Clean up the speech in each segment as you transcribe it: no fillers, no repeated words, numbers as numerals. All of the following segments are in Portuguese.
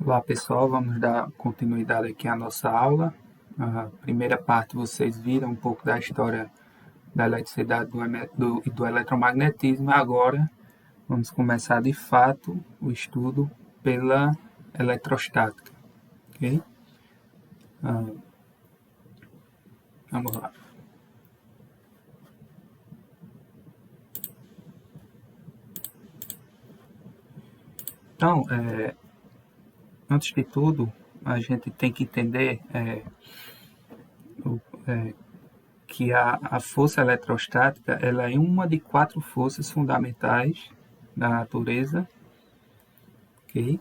Olá pessoal, vamos dar continuidade aqui à nossa aula. A primeira parte vocês viram um pouco da história da eletricidade e do eletromagnetismo. Agora vamos começar de fato o estudo pela eletrostática. Ok? Vamos lá. Então, antes de tudo, a gente tem que entender que a força eletrostática ela é uma de 4 forças fundamentais da natureza. Ok?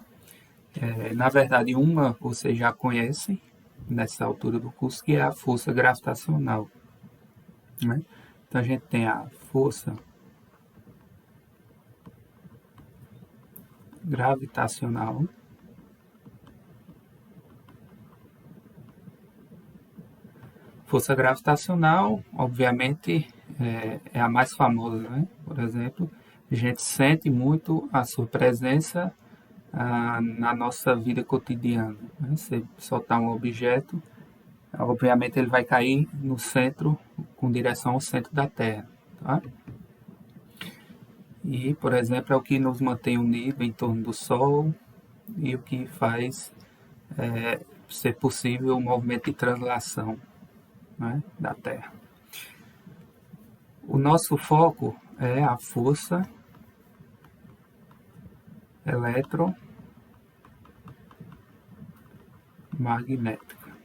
Na verdade, uma vocês já conhecem nessa altura do curso, que é a força gravitacional. Né? Então, a gente tem a força gravitacional, força gravitacional, obviamente, é a mais famosa, né? Por exemplo, a gente sente muito a sua presença na nossa vida cotidiana. Né? Se soltar um objeto, obviamente ele vai cair no centro, com direção ao centro da Terra. Tá? E, por exemplo, é o que nos mantém unidos em torno do Sol e o que faz ser possível o movimento de translação, né, da Terra. O nosso foco é a força eletromagnética.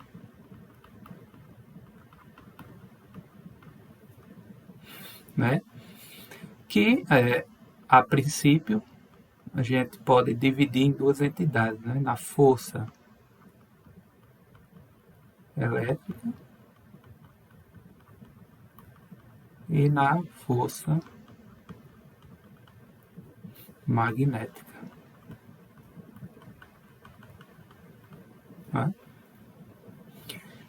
Né? Que, a princípio, a gente pode dividir em duas entidades, né? Na força elétrica e na força magnética. Né?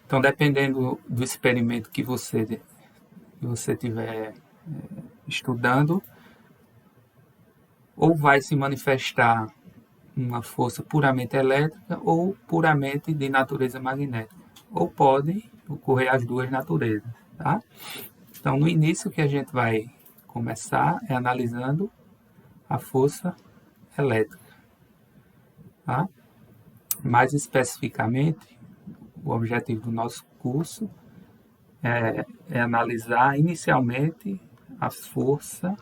Então, dependendo do experimento que você estiver estudando, ou vai se manifestar uma força puramente elétrica ou puramente de natureza magnética. Ou pode ocorrer as duas naturezas. Tá? Então, no início, o que a gente vai começar é analisando a força elétrica. Tá? Mais especificamente, o objetivo do nosso curso é analisar inicialmente a força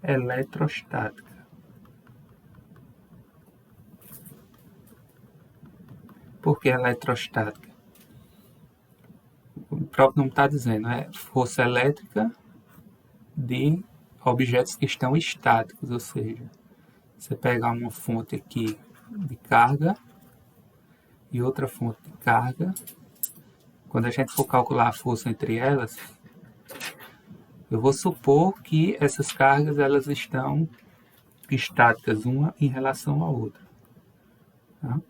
eletrostática. Por que eletrostática? O próprio nome está dizendo, é força elétrica de objetos que estão estáticos, ou seja, você pegar uma fonte aqui de carga e outra fonte de carga, quando a gente for calcular a força entre elas, eu vou supor que essas cargas elas estão estáticas uma em relação à outra. Tá?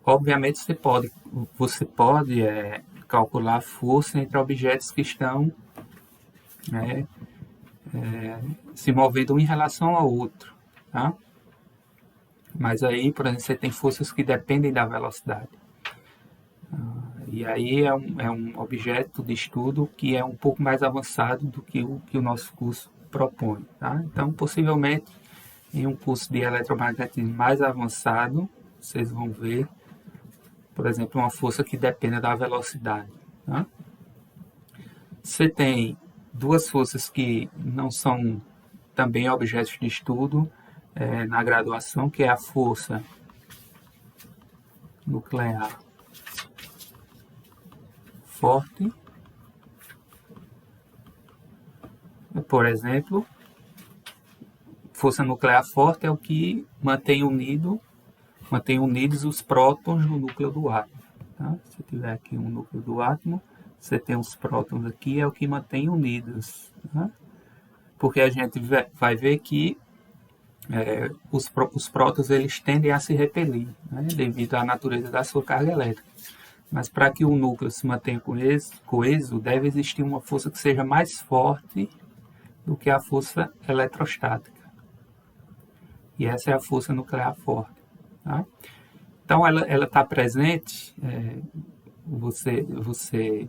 Obviamente você pode calcular a força entre objetos que estão se movendo um em relação ao outro. Tá? Mas aí, por exemplo, você tem forças que dependem da velocidade. E aí é um objeto de estudo que é um pouco mais avançado do que o nosso curso propõe. Tá? Então, possivelmente, em um curso de eletromagnetismo mais avançado, vocês vão ver, por exemplo, uma força que depende da velocidade. Tá? Você tem duas forças que não são também objetos de estudo na graduação, que é a força nuclear forte. Por exemplo, força nuclear forte é o que mantém unidos os prótons no núcleo do átomo. Tá? Se tiver aqui um núcleo do átomo, você tem os prótons aqui, é o que mantém unidos. Tá? Porque a gente vai ver que os prótons eles tendem a se repelir, né? Devido à natureza da sua carga elétrica. Mas para que o núcleo se mantenha coeso, deve existir uma força que seja mais forte do que a força eletrostática. E essa é a força nuclear forte. Tá? Então, ela está presente, você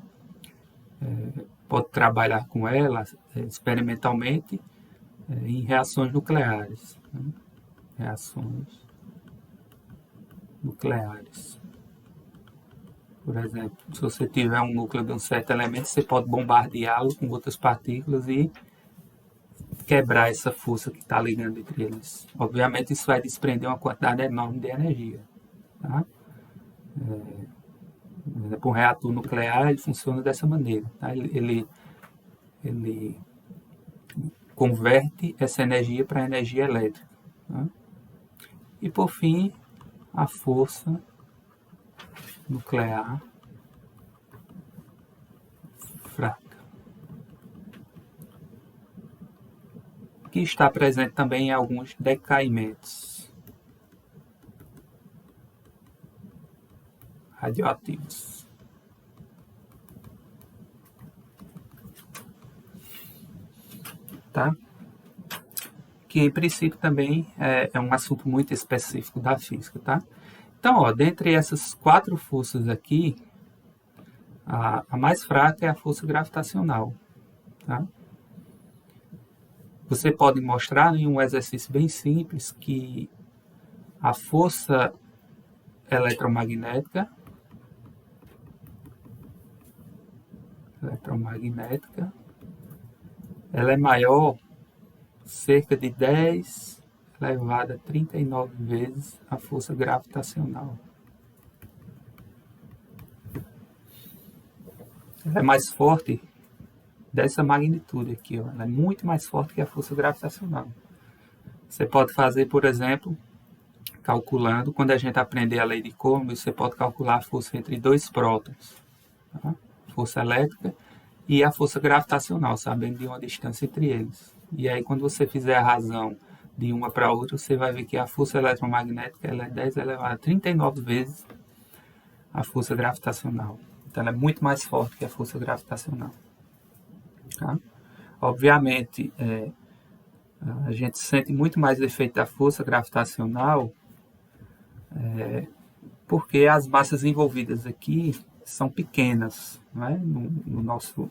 pode trabalhar com ela experimentalmente em reações nucleares. Né? Reações nucleares. Por exemplo, se você tiver um núcleo de um certo elemento, você pode bombardeá-lo com outras partículas e quebrar essa força que está ligando entre eles. Obviamente, isso vai desprender uma quantidade enorme de energia. Tá? Por exemplo, um reator nuclear ele funciona dessa maneira. Tá? Ele converte essa energia para energia elétrica. Tá? E, por fim, a força nuclear fraca, que está presente também em alguns decaimentos radioativos. Tá? Que em princípio também é um assunto muito específico da física. Tá? Então, ó, dentre essas 4 forças aqui, a mais fraca é a força gravitacional. Tá? Você pode mostrar em um exercício bem simples que a força eletromagnética ela é maior cerca de 10 elevado a 39 vezes a força gravitacional. Ela é mais forte dessa magnitude aqui, ó. Ela é muito mais forte que a força gravitacional. Você pode fazer, por exemplo, calculando, quando a gente aprender a lei de Coulomb, você pode calcular a força entre 2 prótons, tá? Força elétrica e a força gravitacional, sabendo de uma distância entre eles. E aí, quando você fizer a razão de uma para outra, você vai ver que a força eletromagnética ela é 10 elevado a 39 vezes a força gravitacional. Então, ela é muito mais forte que a força gravitacional. Tá? Obviamente, a gente sente muito mais o efeito da força gravitacional porque as massas envolvidas aqui são pequenas, né, no nosso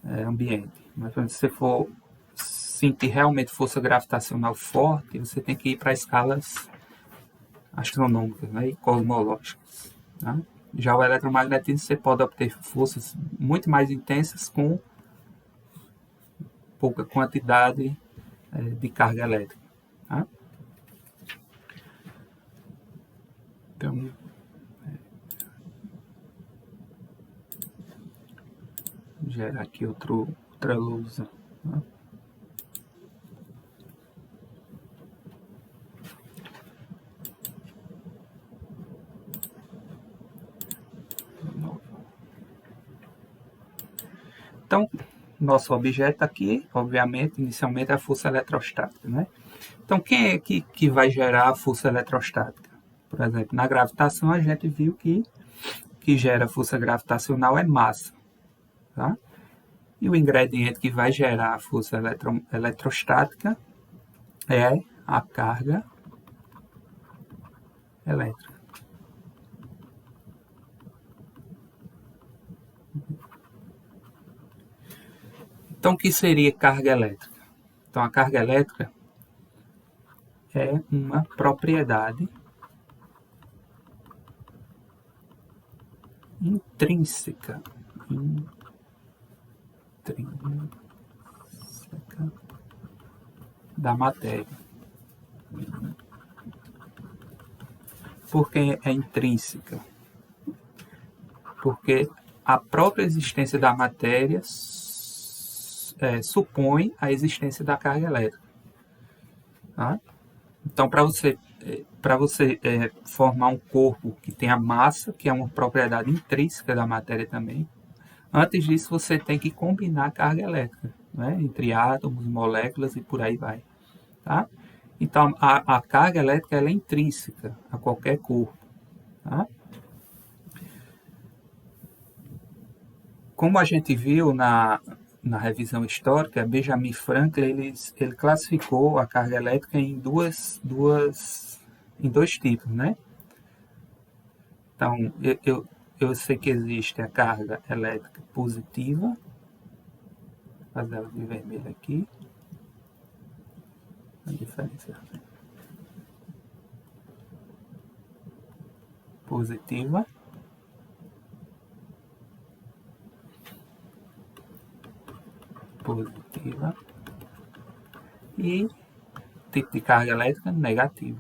ambiente. Mas se você for sentir realmente força gravitacional forte, você tem que ir para escalas astronômicas, né, e cosmológicas. Tá? Já o eletromagnetismo você pode obter forças muito mais intensas com pouca quantidade de carga elétrica. Tá? Então, gerar aqui outra luz. Tá? Então, nosso objeto aqui, obviamente, inicialmente é a força eletrostática, né? Então, quem é que vai gerar a força eletrostática? Por exemplo, na gravitação a gente viu que gera força gravitacional é massa, tá? E o ingrediente que vai gerar a força eletrostática é a carga elétrica. Então, o que seria carga elétrica? Então, a carga elétrica é uma propriedade intrínseca da matéria. Por que é intrínseca? Porque a própria existência da matéria supõe a existência da carga elétrica. Tá? Então, para você formar um corpo que tenha massa, que é uma propriedade intrínseca da matéria também, antes disso você tem que combinar a carga elétrica, né, entre átomos, moléculas e por aí vai. Tá? Então, a carga elétrica ela é intrínseca a qualquer corpo. Tá? Como a gente viu na revisão histórica, Benjamin Franklin ele classificou a carga elétrica em dois tipos, né? Então, eu sei que existe a carga elétrica positiva, vou fazer ela de vermelho aqui, a diferença positiva, e tipo de carga elétrica negativa.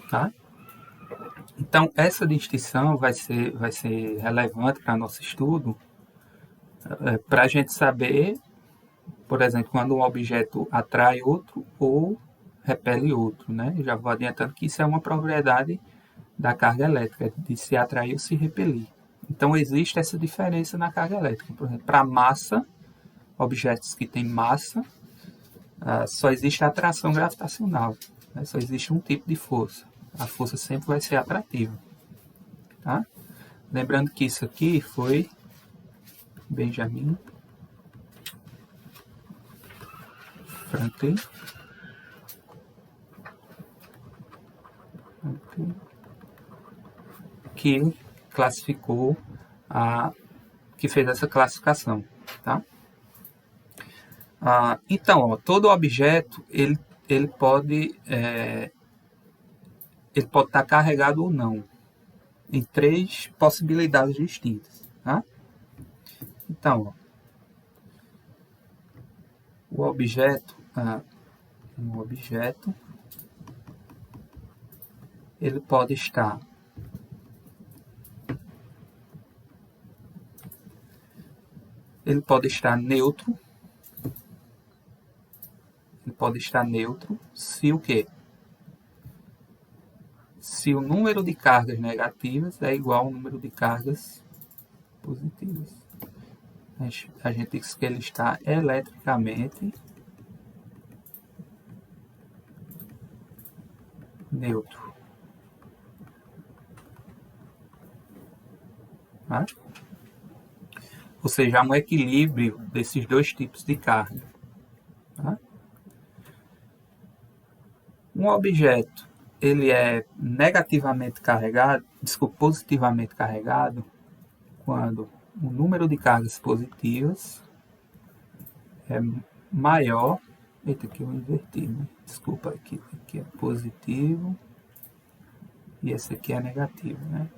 Tá? Então, essa distinção vai ser relevante para nosso estudo, para a gente saber, por exemplo, quando um objeto atrai outro ou repele outro, né? Eu já vou adiantando que isso é uma propriedade da carga elétrica, de se atrair ou se repelir. Então, existe essa diferença na carga elétrica. Por exemplo, para massa, objetos que têm massa, só existe a atração gravitacional, né? Só existe um tipo de força. A força sempre vai ser atrativa. Tá? Lembrando que isso aqui foi Benjamin Franklin. Que classificou, que fez essa classificação. Tá? Então, ó, todo objeto ele pode estar carregado ou não, em 3 possibilidades distintas. Tá? Então, ó, um objeto ele pode estar neutro. Ele pode estar neutro se o quê? Se o número de cargas negativas é igual ao número de cargas positivas. A gente diz que ele está eletricamente neutro. Tá? Ou seja, há um equilíbrio desses 2 tipos de carga. Tá? Um objeto ele é positivamente carregado quando o número de cargas positivas é maior. Eita, aqui eu inverti, né? Desculpa, aqui é positivo e esse aqui é negativo, né?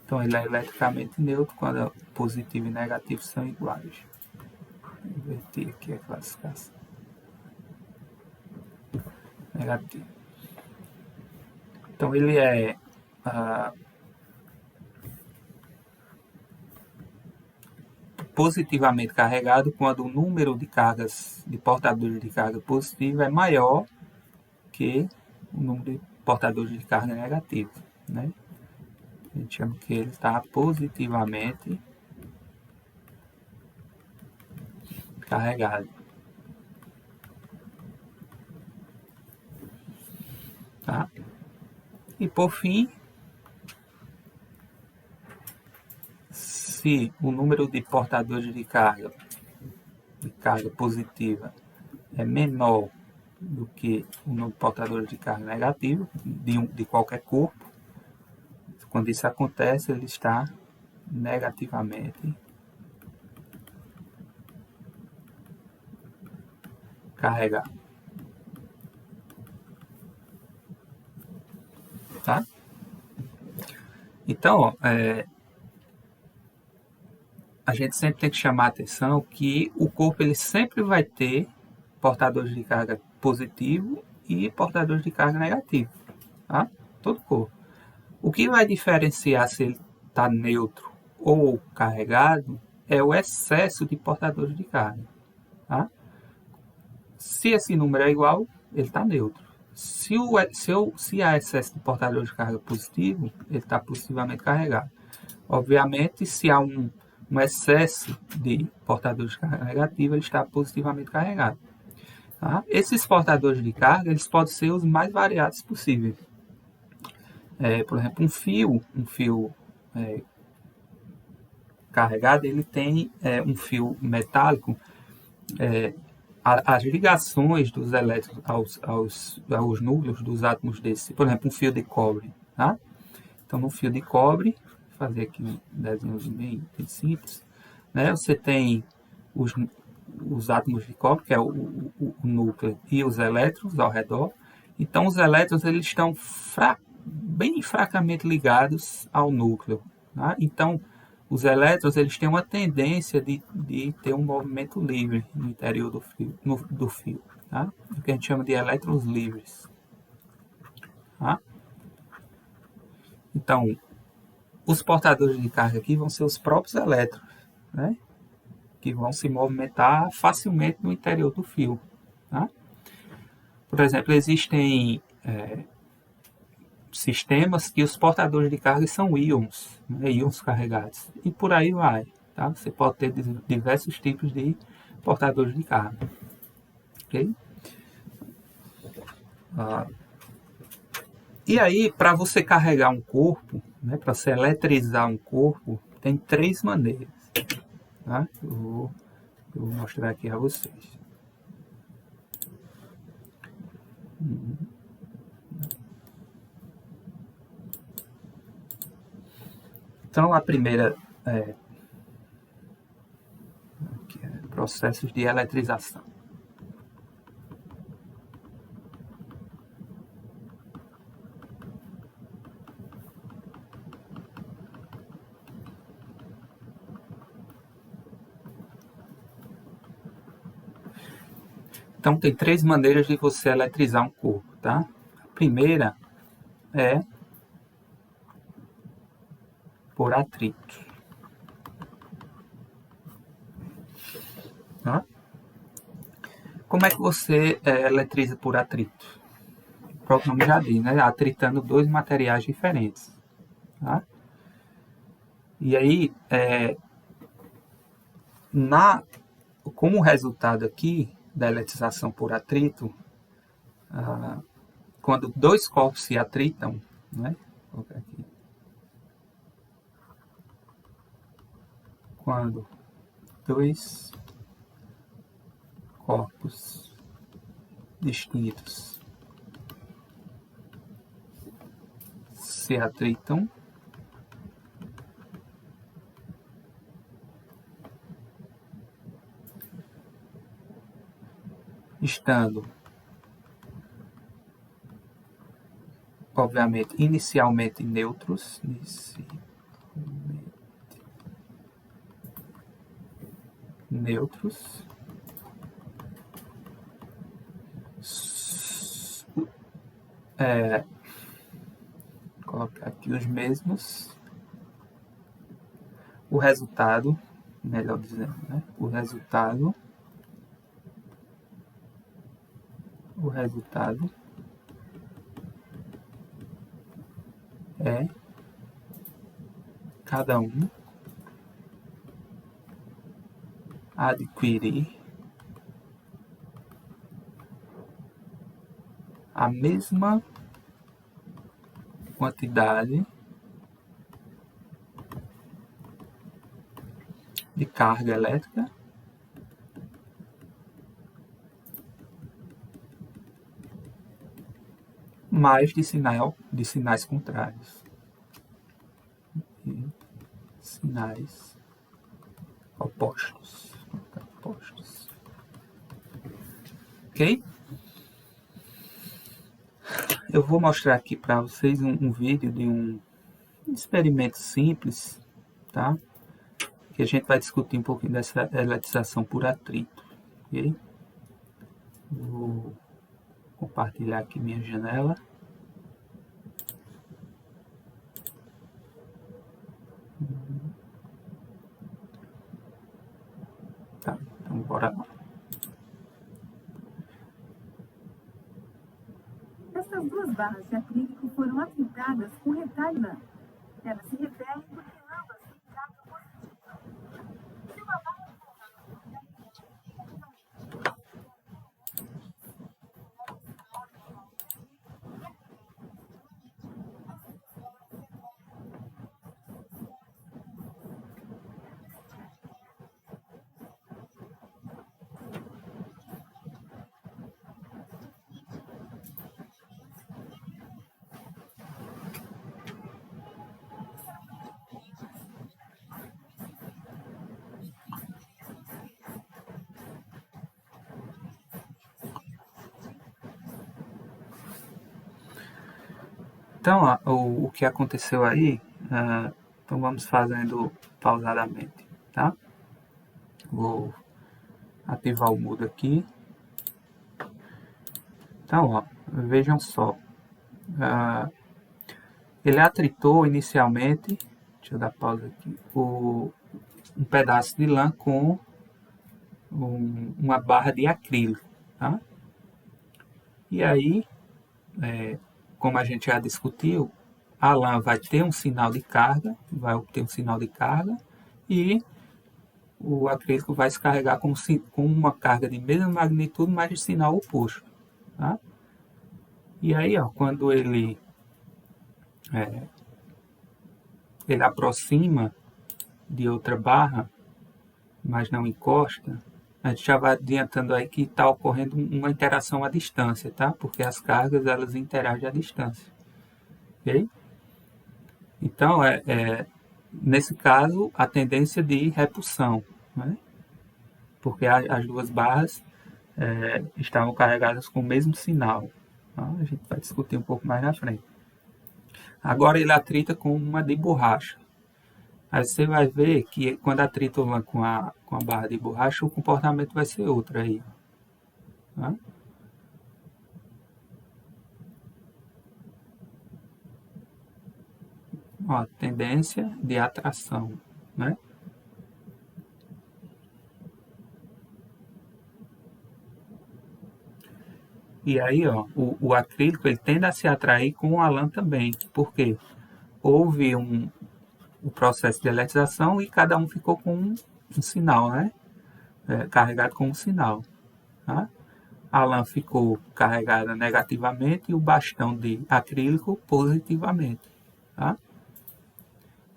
Então ele é eletricamente neutro quando positivo e negativo são iguais. Inverti aqui a classificação. Negativo. Então ele é positivamente carregado quando o número de cargas de portadores de carga positiva é maior que o número de portadores de carga negativa, né? A gente chama que ele está positivamente carregado. Tá? E por fim, se o número de portadores de carga positiva é menor do que o número de portadores de carga negativa de qualquer corpo, quando isso acontece, ele está negativamente carregado. Tá? Então, ó, a gente sempre tem que chamar a atenção que o corpo ele sempre vai ter portadores de carga positivo e portadores de carga negativo. Tá? Todo corpo. O que vai diferenciar se ele está neutro ou carregado é o excesso de portadores de carga. Tá? Se esse número é igual, ele está neutro. Se há excesso de portadores de carga positivo, ele está positivamente carregado. Obviamente, se há um excesso de portadores de carga negativa, ele está positivamente carregado. Tá? Esses portadores de carga eles podem ser os mais variados possíveis. Por exemplo, um fio carregado, ele tem um fio metálico, as ligações dos elétrons aos núcleos dos átomos desse, por exemplo, um fio de cobre, tá? Então, no fio de cobre, vou fazer aqui um desenho bem simples, né? Você tem os átomos de cobre, que é o núcleo, e os elétrons ao redor. Então, os elétrons eles estão bem fracamente ligados ao núcleo. Tá? Então, os elétrons eles têm uma tendência de ter um movimento livre no interior do fio, tá? O que a gente chama de elétrons livres. Tá? Então, os portadores de carga aqui vão ser os próprios elétrons, né? Que vão se movimentar facilmente no interior do fio. Tá? Por exemplo, existem sistemas que os portadores de carga são íons, né? Íons carregados, e por aí vai. Tá? Você pode ter diversos tipos de portadores de carga. Okay? E aí, para você carregar um corpo, né, para você eletrizar um corpo, tem 3 maneiras. Tá? Eu vou mostrar aqui a vocês. Então, a primeira é processos de eletrização. Então, tem 3 maneiras de você eletrizar um corpo, tá? A primeira é por atrito. Tá? Como é que você eletriza por atrito? O próprio nome já diz, né? Atritando 2 materiais diferentes. Tá? E aí, como resultado aqui da eletrização por atrito, quando 2 corpos se atritam, né? Vou colocar aqui. Quando 2 corpos distintos se atritam, estando, obviamente, inicialmente neutros, colocar aqui os mesmos, o resultado, melhor dizendo, né? O resultado é cada um adquirir a mesma quantidade de carga elétrica mais de sinais contrários. E sinais opostos. Ok? Eu vou mostrar aqui para vocês um vídeo de um experimento simples, tá? Que a gente vai discutir um pouquinho dessa eletrização por atrito. Ok? Vou compartilhar aqui minha janela. Tá, então bora lá. Essas 2 barras de acrílico foram atritadas com retalho. Elas se repetem porque ambas têm carga positiva. Se uma barra Então, ó, o que aconteceu aí, então vamos fazendo pausadamente, tá? Vou ativar o mudo aqui. Então, ó, vejam só. Ele atritou inicialmente, deixa eu dar pausa aqui, um pedaço de lã com uma barra de acrílico, tá? E aí, como a gente já discutiu, a lã vai ter um sinal de carga, vai obter um sinal de carga, e o acrílico vai se carregar com uma carga de mesma magnitude, mas de sinal oposto. Tá? E aí, ó, quando ele aproxima de outra barra, mas não encosta, a gente já vai adiantando aí que está ocorrendo uma interação à distância, tá? Porque as cargas elas interagem à distância. Ok? Então, nesse caso, a tendência de repulsão, né? Porque as duas barras estavam carregadas com o mesmo sinal. Tá? A gente vai discutir um pouco mais na frente. Agora ele atrita com uma de borracha. Aí você vai ver que quando atrita o lã com a barra de borracha, o comportamento vai ser outro aí. Tá? Ó, tendência de atração, né? E aí, ó, o acrílico ele tende a se atrair com a lã também. Por quê? Houve o processo de eletrização e cada um ficou com um sinal, né? Carregado com um sinal. Tá? A lã ficou carregada negativamente e o bastão de acrílico positivamente. Tá?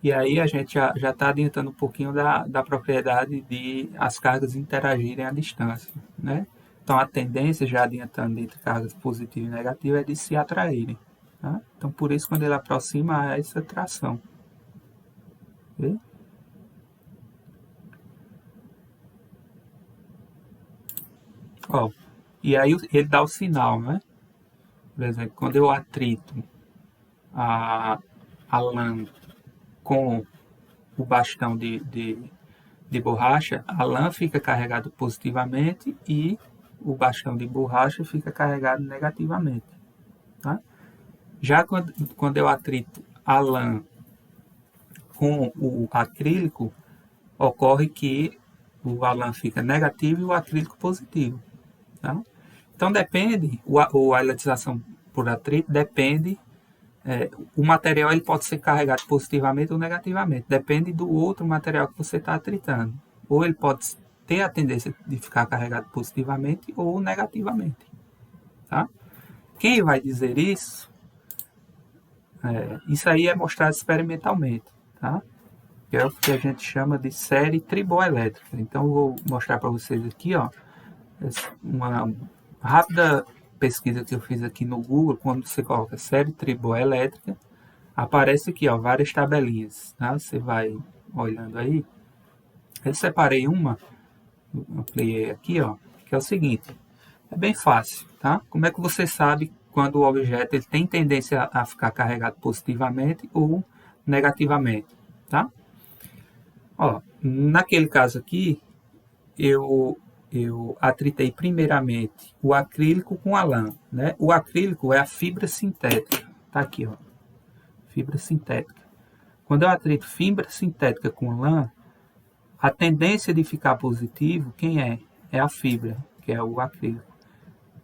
E aí a gente já está adiantando um pouquinho da propriedade de as cargas interagirem à distância. Né? Então a tendência, já adiantando entre cargas positivas e negativas, é de se atraírem. Tá? Então por isso quando ele aproxima há essa atração. Okay? Ó, e aí ele dá o sinal, né? Por exemplo, quando eu atrito a lã com o bastão de borracha, a lã fica carregado positivamente e o bastão de borracha fica carregado negativamente. Tá? Já quando eu atrito a lã com o acrílico, ocorre que a lã fica negativo e o acrílico positivo. Tá? Então depende, a eletrização por atrito depende, o material ele pode ser carregado positivamente ou negativamente, depende do outro material que você está atritando. Ou ele pode ter a tendência de ficar carregado positivamente ou negativamente. Tá? Quem vai dizer isso? Isso aí é mostrado experimentalmente. Tá? Que é o que a gente chama de série triboelétrica. Então eu vou mostrar para vocês aqui, ó, uma rápida pesquisa que eu fiz aqui no Google. Quando você coloca série triboelétrica, aparece aqui, ó, várias tabelinhas. Tá? Você vai olhando aí. Eu separei uma, ampliei aqui, ó, que é o seguinte. É bem fácil, tá? Como é que você sabe quando o objeto ele tem tendência a ficar carregado positivamente ou negativamente, tá? Ó, naquele caso aqui, eu atritei primeiramente o acrílico com a lã, né? O acrílico é a fibra sintética, tá aqui, ó, fibra sintética. Quando eu atrito fibra sintética com lã, a tendência de ficar positivo, quem é? É a fibra, que é o acrílico.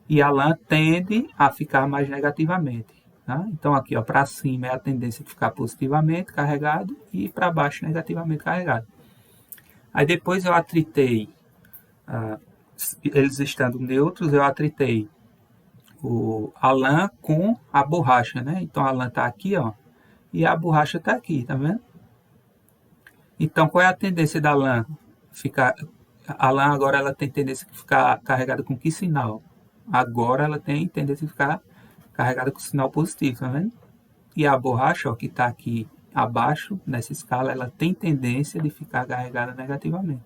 E a lã tende a ficar mais negativamente. Tá? Então aqui, ó, para cima é a tendência de ficar positivamente carregado e para baixo negativamente carregado. Aí depois eu atritei, eles estando neutros, eu atritei a lã com a borracha, né? Então a lã está aqui, ó, e a borracha está aqui, tá vendo? Então qual é a tendência da lã? A lã agora ela tem tendência de ficar carregada com que sinal? Agora ela tem tendência de ficar carregada com sinal positivo, tá vendo? E a borracha, ó, que está aqui abaixo, nessa escala, ela tem tendência de ficar carregada negativamente.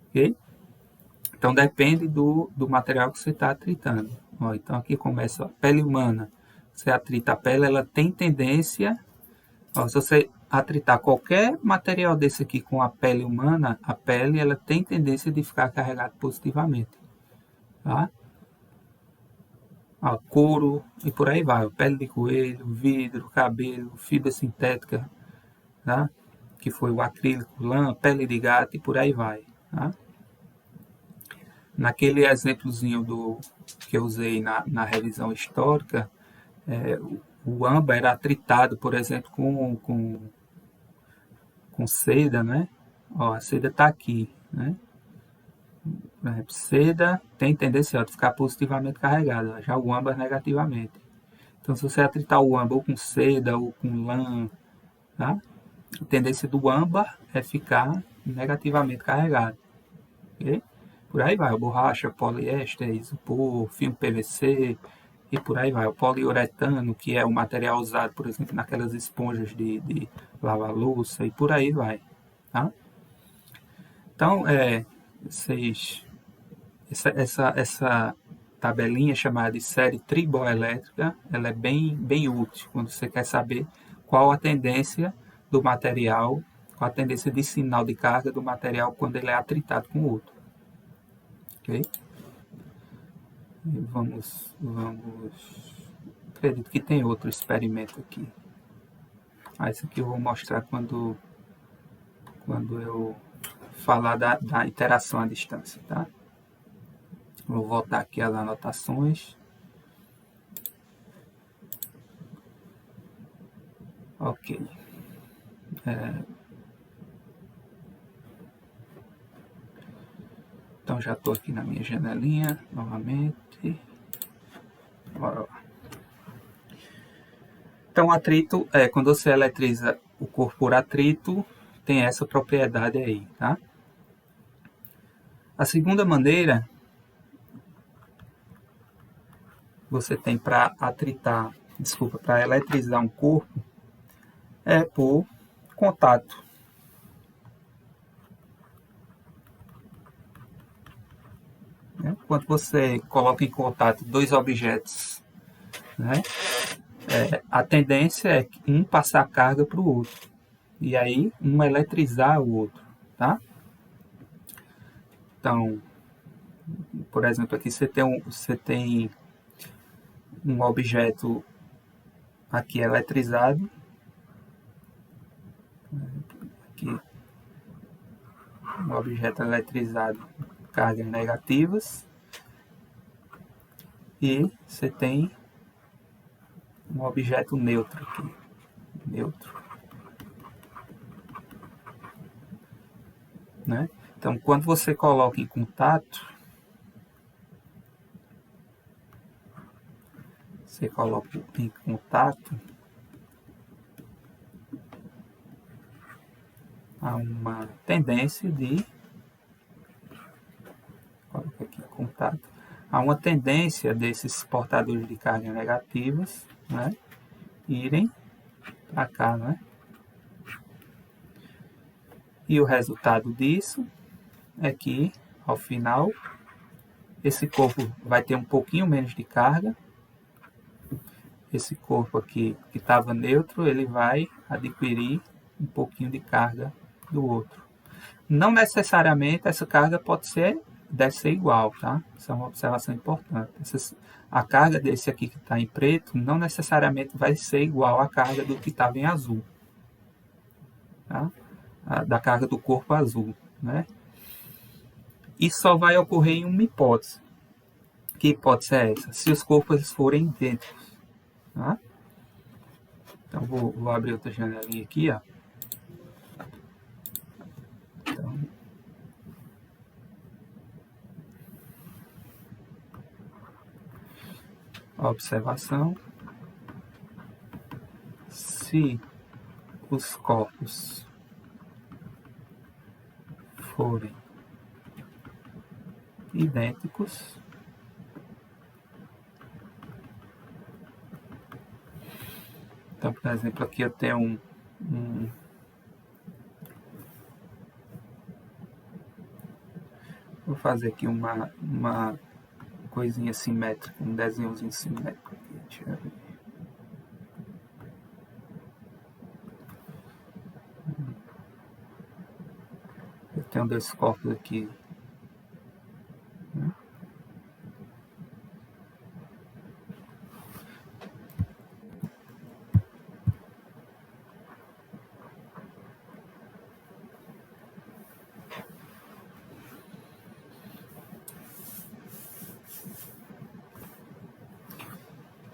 Ok? Então depende do material que você está atritando. Ó, então aqui começa a pele humana. Você atrita a pele, ela tem tendência... Ó, se você atritar qualquer material desse aqui com a pele humana, a pele ela tem tendência de ficar carregada positivamente. Tá? Ó, couro e por aí vai. Pele de coelho, vidro, cabelo, fibra sintética, tá? Que foi o acrílico, lã, pele de gato e por aí vai. Tá? Naquele exemplozinho que eu usei na revisão histórica, o âmbar era atritado, por exemplo, com seda, né? Ó, a seda está aqui, né? Por exemplo, seda tem tendência a ficar positivamente carregada, já o âmbar negativamente. Então, se você atritar o âmbar ou com seda ou com lã, tá? A tendência do âmbar é ficar negativamente carregado. Okay? Por aí vai, borracha, poliéster, isopor, filme PVC e por aí vai. O poliuretano, que é o material usado, por exemplo, naquelas esponjas de lavar louça e por aí vai. Tá? Então, essa tabelinha chamada de série triboelétrica, ela é bem útil quando você quer saber qual a tendência do material, qual a tendência de sinal de carga do material quando ele é atritado com o outro. Ok? E vamos... Acredito que tem outro experimento aqui. Esse aqui eu vou mostrar quando eu falar da interação à distância, tá? Vou voltar aqui às anotações. Ok. Então já estou aqui na minha janelinha novamente. Bora lá. Então, atrito, quando você eletriza o corpo por atrito, tem essa propriedade aí, tá? A segunda maneira você tem para eletrizar um corpo é por contato. Quando você coloca em contato dois objetos, né, a tendência é um passar carga para o outro. E aí, um eletrizar o outro, tá? Então, por exemplo, aqui você tem um objeto aqui eletrizado. Aqui, um objeto eletrizado, cargas negativas. E você tem um objeto neutro aqui. Neutro. Né? Então, quando você coloca em contato, há uma tendência de há uma tendência desses portadores de carga negativas, né, irem para cá, né? E o resultado disso é que, ao final, esse corpo vai ter um pouquinho menos de carga. Esse corpo aqui, que estava neutro, ele vai adquirir um pouquinho de carga do outro. Não necessariamente essa carga deve ser igual, tá? Isso é uma observação importante. A carga desse aqui que está em preto não necessariamente vai ser igual à carga do que estava em azul. Tá? Da carga do corpo azul, né? Isso só vai ocorrer em uma hipótese. Que hipótese é essa? Se os corpos forem idênticos. Tá? Então, vou abrir outra janelinha aqui, ó. Então, observação. Se os corpos forem idênticos, então, por exemplo, aqui eu tenho vou fazer aqui uma coisinha simétrica, um desenhozinho simétrico aqui. Deixa eu ver. tenho dois corpos aqui, né?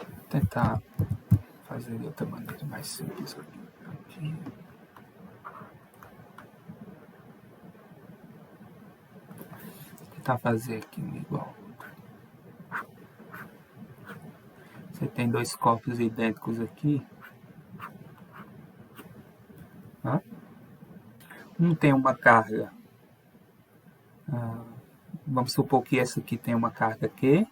Vou tentar fazer de outra maneira mais simples aqui. Tentar fazer aqui um igual. Você tem dois corpos idênticos aqui. Tá? Um tem uma carga. Vamos supor que esse aqui tem uma carga Q.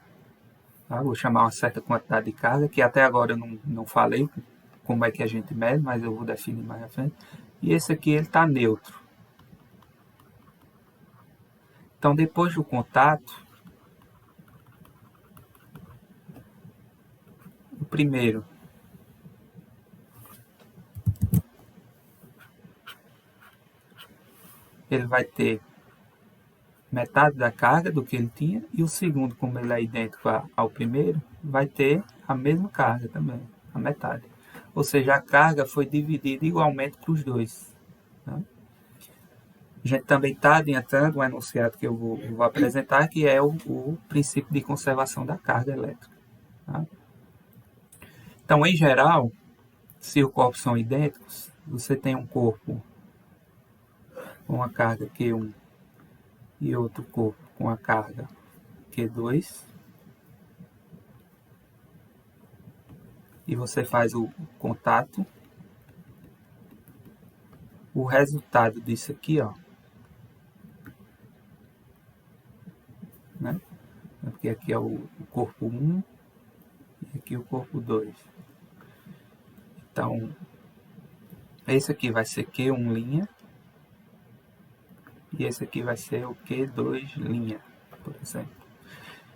Tá? Vou chamar uma certa quantidade de carga, que até agora eu não falei como é que a gente mede, mas eu vou definir mais à frente. E esse aqui ele está neutro. Então, depois do contato, o primeiro ele vai ter metade da carga do que ele tinha, e o segundo, como ele é idêntico ao primeiro, vai ter a mesma carga também, a metade. Ou seja, a carga foi dividida igualmente para os dois. Tá? A gente também está adiantando um enunciado que eu vou apresentar, que é o princípio de conservação da carga elétrica. Tá? Então, em geral, se os corpos são idênticos, você tem um corpo com a carga Q1 e outro corpo com a carga Q2, e você faz o contato, o resultado disso aqui, ó, né? Porque aqui é o corpo 1 e aqui o corpo 2. Então, esse aqui vai ser Q1', e esse aqui vai ser o Q2', por exemplo.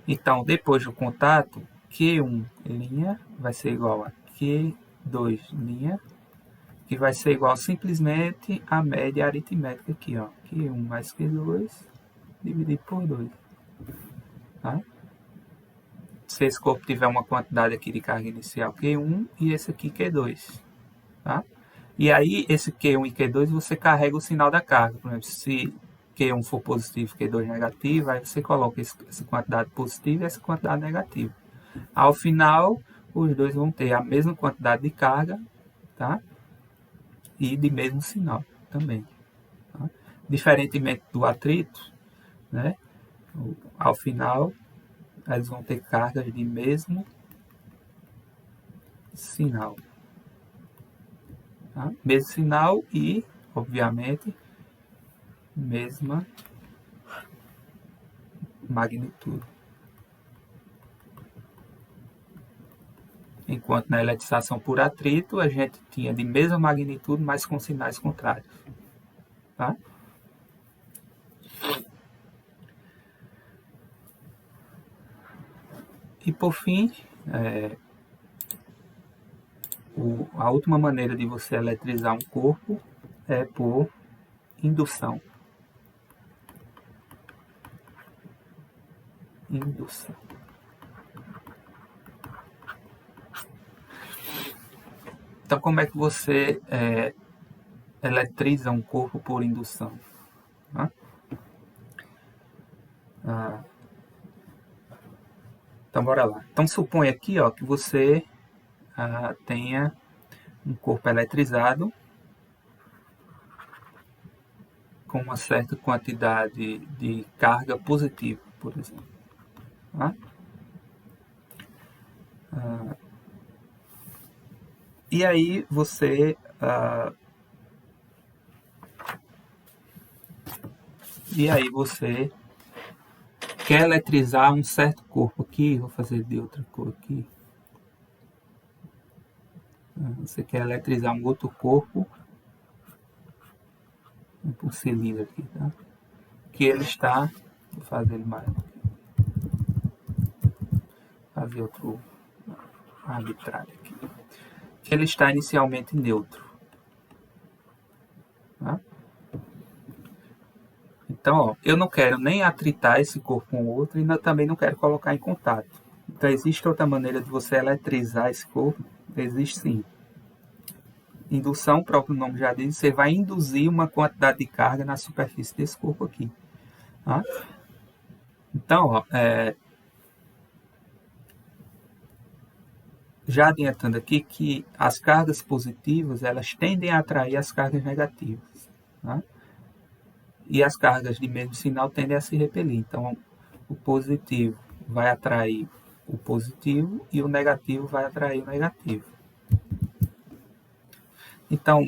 Então, depois do contato, Q1' vai ser igual a Q2', que vai ser igual simplesmente a média aritmética aqui, ó. Q1 mais Q2 dividido por 2. Tá? Se esse corpo tiver uma quantidade aqui de carga inicial Q1 e esse aqui Q2. Tá? E aí, esse Q1 e Q2 você carrega o sinal da carga. Por exemplo, se Q1 for positivo e Q2 negativo, aí você coloca essa quantidade positiva e essa quantidade negativa. Ao final, os dois vão ter a mesma quantidade de carga, tá? E de mesmo sinal também. Tá? Diferentemente do atrito, né? Ao final, eles vão ter cargas de mesmo sinal. Tá? Mesmo sinal e, obviamente, mesma magnitude. Enquanto na eletrização por atrito, a gente tinha de mesma magnitude, mas com sinais contrários. Tá? E por fim, a última maneira de você eletrizar um corpo é por indução. Indução. Então, como é que você eletriza um corpo por indução? Tá? Então, bora lá. Então, supõe aqui ó, que você tenha um corpo eletrizado com uma certa quantidade de carga positiva, por exemplo. Tá? E aí você quer eletrizar um certo corpo aqui, vou fazer de outra cor aqui. Você quer eletrizar um outro corpo, um cilindro aqui, tá? Que ele está, vou fazer ele mais, fazer outro arbitrário aqui, que ele está inicialmente neutro. Tá? Então, ó, eu não quero nem atritar esse corpo com o outro e também não quero colocar em contato. Então, existe outra maneira de você eletrizar esse corpo? Existe sim. Indução, o próprio nome já diz, você vai induzir uma quantidade de carga na superfície desse corpo aqui. Tá? Então, ó, já adiantando aqui que as cargas positivas elas tendem a atrair as cargas negativas. Tá? E as cargas de mesmo sinal tendem a se repelir. Então, o positivo vai atrair o positivo e o negativo vai atrair o negativo. Então,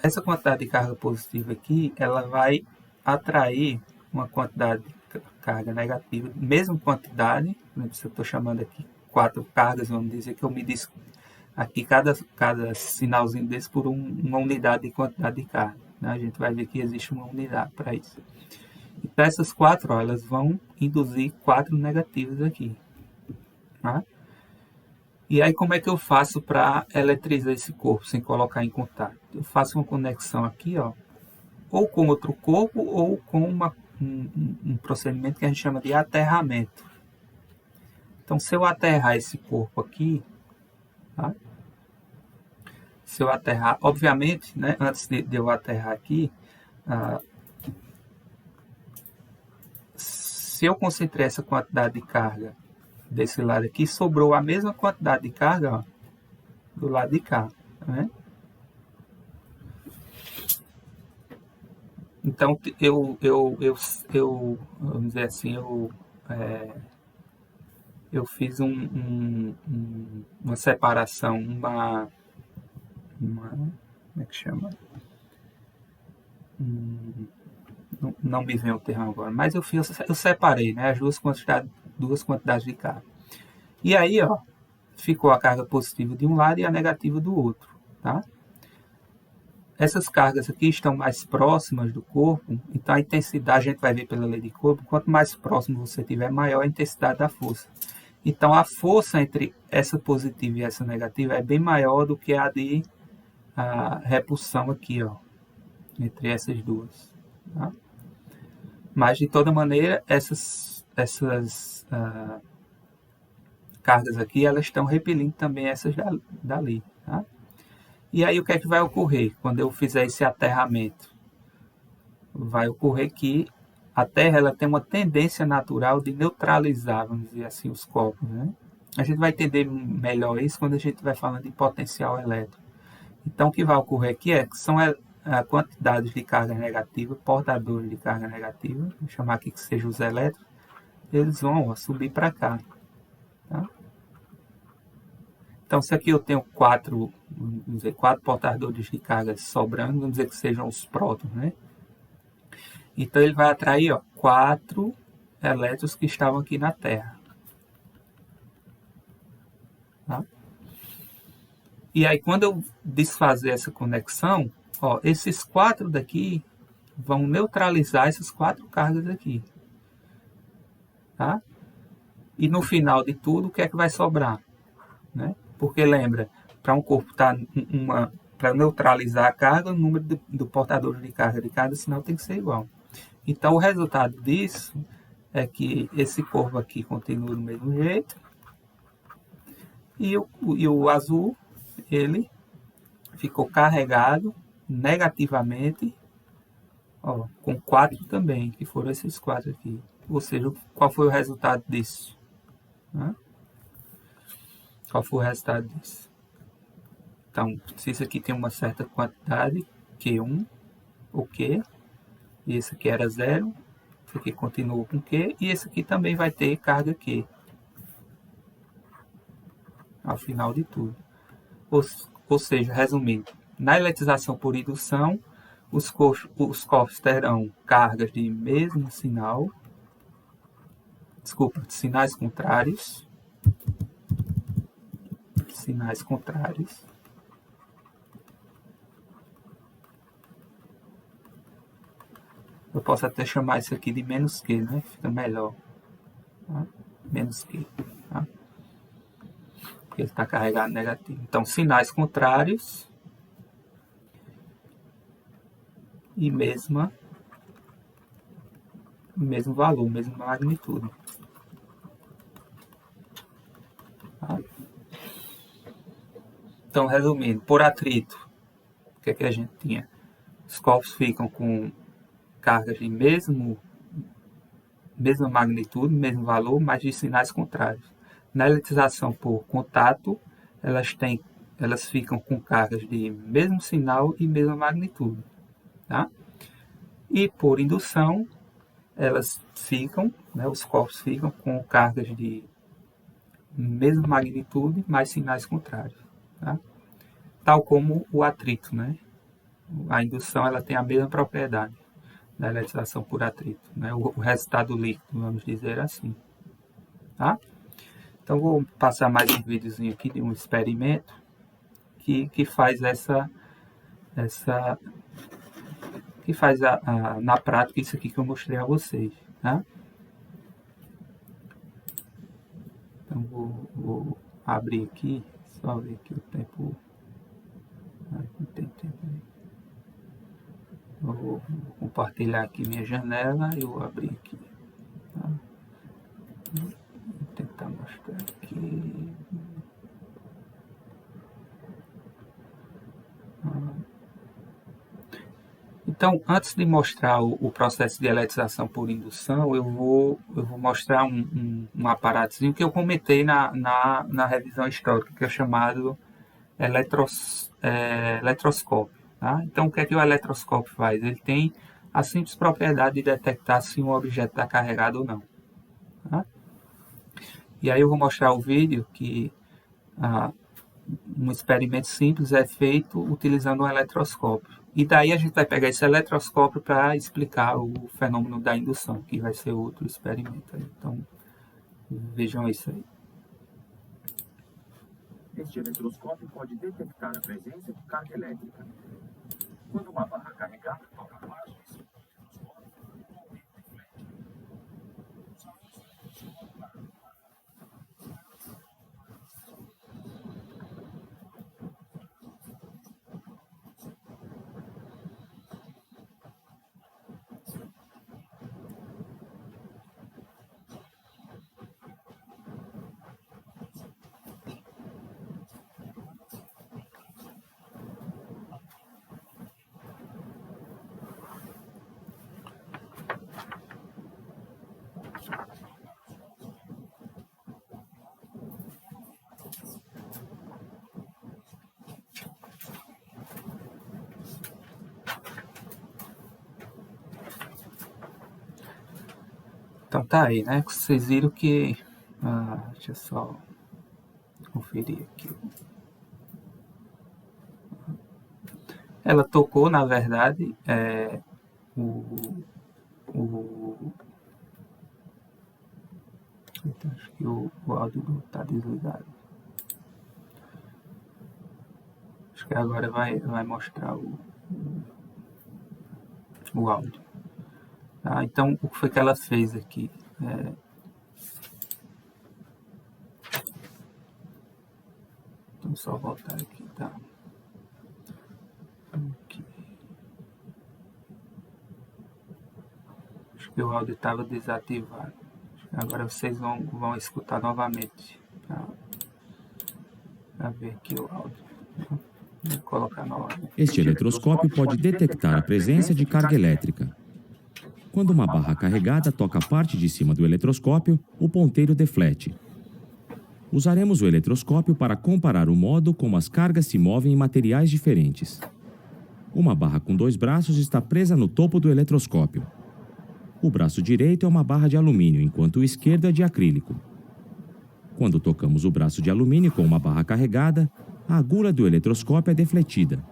essa quantidade de carga positiva aqui, ela vai atrair uma quantidade de carga negativa, mesma quantidade, se eu estou chamando aqui 4 cargas, vamos dizer que eu mediço aqui cada sinalzinho desse por uma unidade de quantidade de carga. Né? A gente vai ver que existe uma unidade para isso. Então, essas 4, ó, elas vão induzir 4 negativos aqui. Tá? E aí, como é que eu faço para eletrizar esse corpo sem colocar em contato? Eu faço uma conexão aqui, ó, ou com outro corpo ou com um procedimento que a gente chama de aterramento. Então, se eu aterrar esse corpo aqui, tá? Se eu aterrar, obviamente, né, antes de eu aterrar aqui, se eu concentrei essa quantidade de carga desse lado aqui, sobrou a mesma quantidade de carga, ó, do lado de cá, né? Então, vamos dizer assim, eu fiz uma separação, como é que chama? Não me vem o termo agora, mas eu separei, né, as duas quantidades de carga. E aí, ó, ficou a carga positiva de um lado e a negativa do outro, tá? Essas cargas aqui estão mais próximas do corpo, então a intensidade, a gente vai ver pela lei de Coulomb, quanto mais próximo você tiver, maior a intensidade da força. Então a força entre essa positiva e essa negativa é bem maior do que a de repulsão aqui, ó, entre essas duas. Tá? Mas de toda maneira, essas cargas aqui, elas estão repelindo também essas dali. Tá? E aí o que é que vai ocorrer quando eu fizer esse aterramento? Vai ocorrer que a Terra ela tem uma tendência natural de neutralizar, vamos dizer assim, os corpos. Né? A gente vai entender melhor isso quando a gente vai falando de potencial elétrico. Então o que vai ocorrer aqui é que são quantidades de carga negativa, portadores de carga negativa, vou chamar aqui que sejam os elétrons, eles vão subir para cá. Tá? Então, se aqui eu tenho 4 portadores de carga sobrando, vamos dizer que sejam os prótons, né? Então, ele vai atrair, ó, 4 elétrons que estavam aqui na Terra. Tá? E aí, quando eu desfazer essa conexão, ó, esses 4 daqui vão neutralizar essas 4 cargas aqui. Tá? E no final de tudo, o que é que vai sobrar? Né? Porque lembra, para um corpo estar para neutralizar a carga, o número do portador de carga de cada sinal tem que ser igual. Então o resultado disso é que esse corpo aqui continua do mesmo jeito e o azul ele ficou carregado negativamente, ó, com 4 também, que foram esses 4 aqui. Ou seja, qual foi o resultado disso? Né? Qual foi o resultado disso? Então, se isso aqui tem uma certa quantidade, Q1, o Q, e esse aqui era 0, esse aqui continua com Q, e esse aqui também vai ter carga Q, ao final de tudo. Ou seja, resumindo, na eletrização por indução, os corpos terão cargas de mesmo sinal, de sinais contrários, Eu posso até chamar isso aqui de menos Q, né? Fica melhor. Tá? Menos Q. Tá? Porque ele está carregado negativo. Então, sinais contrários e mesmo valor, mesma magnitude. Tá? Então, resumindo, por atrito, o que é que a gente tinha? Os corpos ficam com cargas de mesma magnitude, mesmo valor, mas de sinais contrários. Na eletrização por contato, elas ficam com cargas de mesmo sinal e mesma magnitude. Tá? E por indução, elas ficam, né, os corpos ficam com cargas de mesma magnitude, mas sinais contrários. Tá? Tal como o atrito, né? A indução ela tem a mesma propriedade da eletrização por atrito, né? O resultado líquido, vamos dizer assim. Tá? Então vou passar mais um videozinho aqui de um experimento que faz na prática isso aqui que eu mostrei a vocês. Tá? Então vou abrir aqui, só ver aqui o tempo. Não tem tempo aí. Vou compartilhar aqui minha janela e eu vou abrir aqui. Tá? Vou tentar mostrar aqui. Então, antes de mostrar o processo de eletrização por indução, eu vou mostrar um aparatozinho que eu comentei na revisão histórica, que é chamado eletroscópio. Tá? Então, o que é que o eletroscópio faz? Ele tem a simples propriedade de detectar se um objeto está carregado ou não. Tá? E aí eu vou mostrar o vídeo que um experimento simples é feito utilizando um eletroscópio. E daí a gente vai pegar esse eletroscópio para explicar o fenômeno da indução, que vai ser outro experimento. Então, vejam isso aí. Este eletroscópio pode detectar a presença de carga elétrica. Quando uma barra carregada toca abaixo de seu eletroscópio, o aumento deflete. Então tá aí, né? Vocês viram que... deixa eu só conferir aqui. Ela tocou, na verdade, acho que o áudio está desligado. Acho que agora vai mostrar o áudio. Tá? Então, o que foi que ela fez aqui? Então, só voltar aqui, tá? Aqui. Acho que o áudio estava desativado. Agora vocês vão escutar novamente para ver aqui o áudio. Vou colocar novamente. Este eletroscópio pode detectar a presença de carga elétrica. Quando uma barra carregada toca a parte de cima do eletroscópio, o ponteiro deflete. Usaremos o eletroscópio para comparar o modo como as cargas se movem em materiais diferentes. Uma barra com 2 braços está presa no topo do eletroscópio. O braço direito é uma barra de alumínio, enquanto o esquerdo é de acrílico. Quando tocamos o braço de alumínio com uma barra carregada, a agulha do eletroscópio é defletida,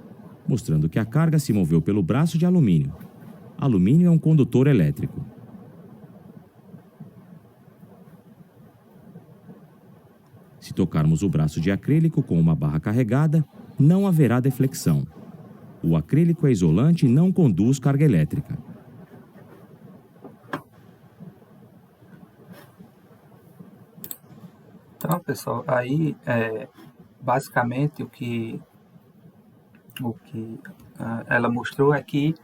mostrando que a carga se moveu pelo braço de alumínio. Alumínio é um condutor elétrico. Se tocarmos o braço de acrílico com uma barra carregada, não haverá deflexão. O acrílico é isolante e não conduz carga elétrica. Então, pessoal, aí basicamente o que ela mostrou é que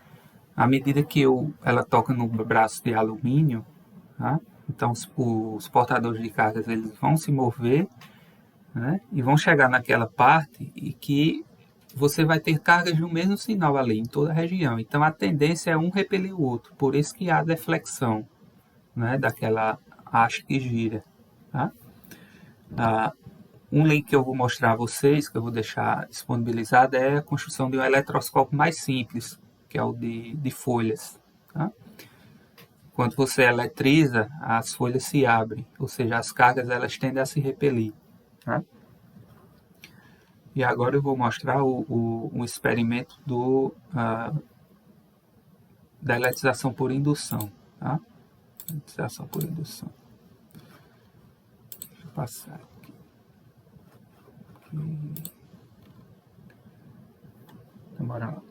à medida que ela toca no braço de alumínio, tá? Então os portadores de cargas eles vão se mover, né? E vão chegar naquela parte e que você vai ter cargas do mesmo sinal ali em toda a região. Então a tendência é um repelir o outro, por isso que há deflexão, né? Daquela haste que gira, tá? Um link que eu vou mostrar a vocês, que eu vou deixar disponibilizado, é a construção de um eletroscópio mais simples, que é o de folhas. Tá? Quando você eletriza, as folhas se abrem, ou seja, as cargas elas tendem a se repelir. Tá? E agora eu vou mostrar um experimento da eletrização por indução. Tá? Eletrização por indução. Deixa eu passar aqui. Bora lá.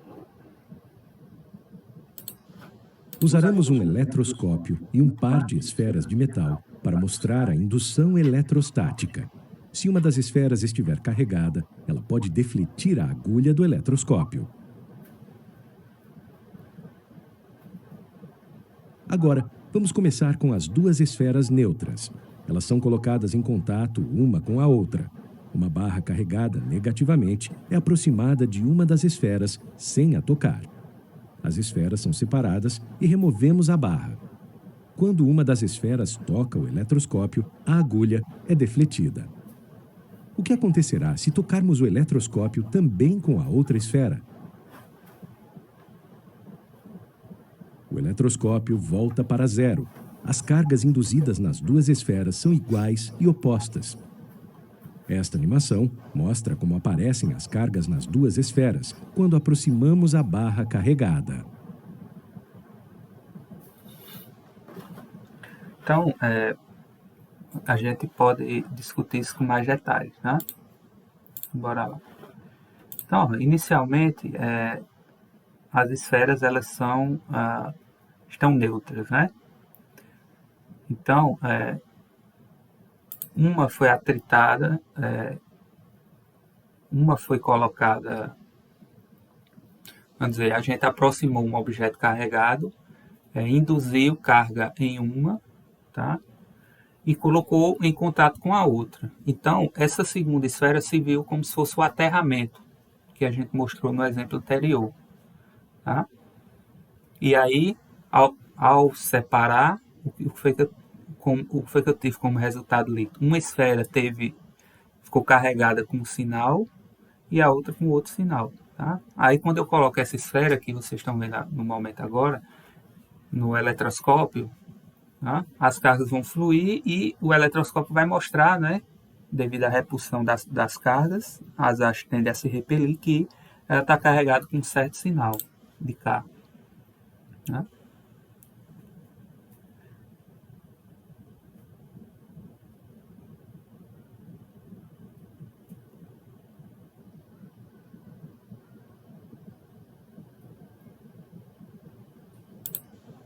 Usaremos um eletroscópio e um par de esferas de metal para mostrar a indução eletrostática. Se uma das esferas estiver carregada, ela pode defletir a agulha do eletroscópio. Agora, vamos começar com as duas esferas neutras. Elas são colocadas em contato uma com a outra. Uma barra carregada negativamente é aproximada de uma das esferas sem a tocar. As esferas são separadas e removemos a barra. Quando uma das esferas toca o eletroscópio, a agulha é defletida. O que acontecerá se tocarmos o eletroscópio também com a outra esfera? O eletroscópio volta para zero. As cargas induzidas nas duas esferas são iguais e opostas. Esta animação mostra como aparecem as cargas nas duas esferas quando aproximamos a barra carregada. Então, a gente pode discutir isso com mais detalhes, né? Bora lá. Então, inicialmente, as esferas elas estão neutras, né? Então, uma foi atritada, uma foi colocada, vamos dizer, a gente aproximou um objeto carregado, induziu carga em uma, tá? E colocou em contato com a outra. Então, essa segunda esfera se viu como se fosse o aterramento, que a gente mostrou no exemplo anterior. Tá? E aí, ao separar, o que foi que eu tive como resultado líquido? Uma esfera ficou carregada com um sinal e a outra com outro sinal. Tá? Aí, quando eu coloco essa esfera que vocês estão vendo no momento agora, no eletroscópio, tá? As cargas vão fluir e o eletroscópio vai mostrar, né, devido à repulsão das cargas, as hastes tendem a se repelir, que ela está carregada com um certo sinal de carga. Né?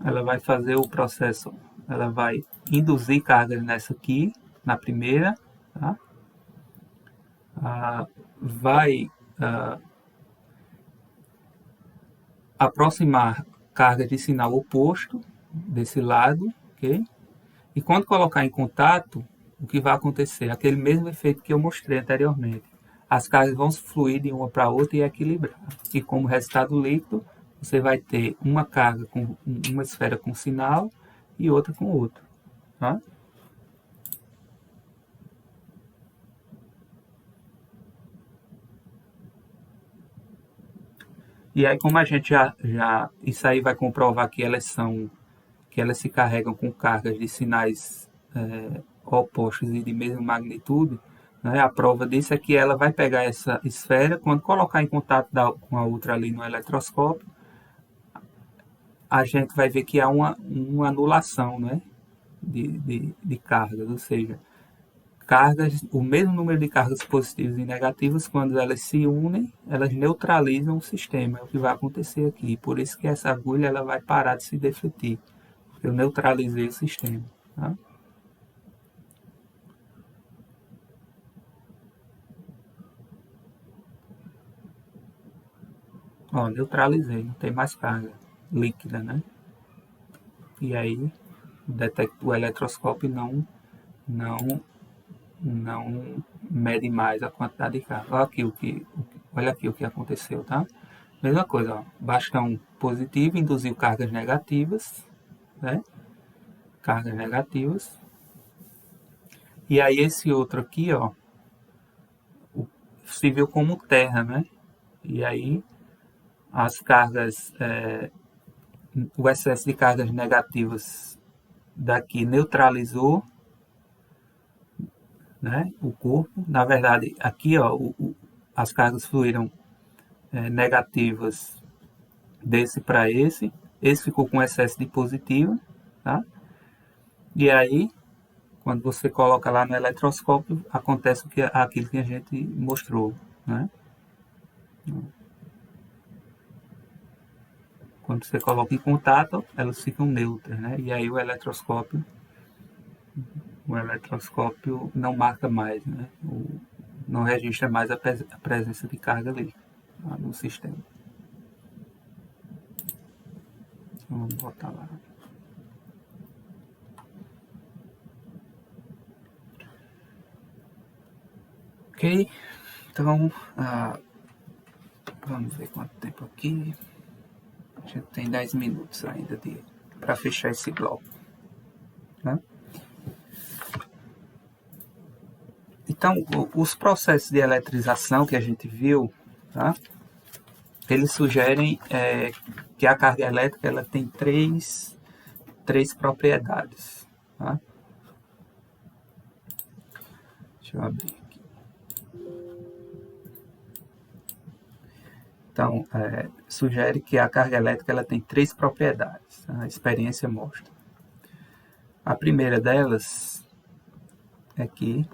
Ela vai fazer o processo, ela vai induzir cargas nessa aqui, na primeira, tá? Vai aproximar cargas de sinal oposto desse lado, ok? E quando colocar em contato, o que vai acontecer? Aquele mesmo efeito que eu mostrei anteriormente. As cargas vão fluir de uma para a outra e equilibrar. E como resultado líquido, você vai ter uma carga com uma esfera com sinal e outra com outro. Tá? E aí, como a gente isso aí vai comprovar que elas se carregam com cargas de sinais opostos e de mesma magnitude, né? A prova disso é que ela vai pegar essa esfera, quando colocar em contato com a outra ali no eletroscópio, a gente vai ver que há uma anulação, né, de cargas, ou seja, o mesmo número de cargas positivas e negativas, quando elas se unem, elas neutralizam o sistema, é o que vai acontecer aqui. Por isso que essa agulha ela vai parar de se defletir, porque eu neutralizei o sistema. Tá? Ó, neutralizei, não tem mais carga. líquida, né? E aí o eletroscópio não mede mais a quantidade de carga. Olha aqui o que aconteceu, tá? Mesma coisa, ó, bastão positivo induziu cargas negativas, né? Cargas negativas. E aí esse outro aqui, ó, se viu como terra, né? E aí as cargas, o excesso de cargas negativas daqui neutralizou, né, o corpo. Na verdade, aqui, ó, as cargas fluíram negativas desse para esse ficou com excesso de positivo, tá? E aí, quando você coloca lá no eletroscópio, acontece aquilo que a gente mostrou, né? Quando você coloca em contato, elas ficam neutras, né? E aí o eletroscópio não marca mais, né? Não registra mais a presença de carga ali, tá, no sistema. Então, vamos botar lá. Ok, então vamos ver quanto tempo aqui. A gente tem 10 minutos ainda para fechar esse bloco, né? Então, os processos de eletrização que a gente viu, tá? Eles sugerem que a carga elétrica ela tem três propriedades, tá? Deixa eu abrir aqui. Então, sugere que a carga elétrica ela tem três propriedades, a experiência mostra. A primeira delas é que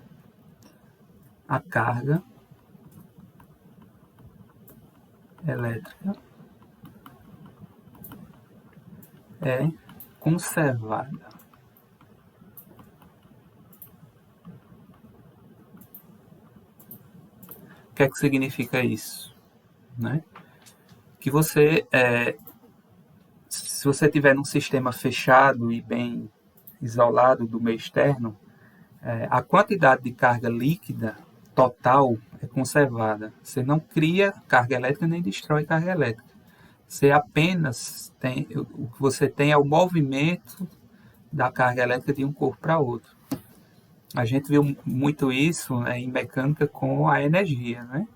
a carga elétrica é conservada. O que é que significa isso? Né? Que você, se você tiver num sistema fechado e bem isolado do meio externo, a quantidade de carga líquida total é conservada. Você não cria carga elétrica nem destrói carga elétrica. Você apenas tem, o que você tem é o movimento da carga elétrica de um corpo para outro. A gente viu muito isso em mecânica com a energia, né?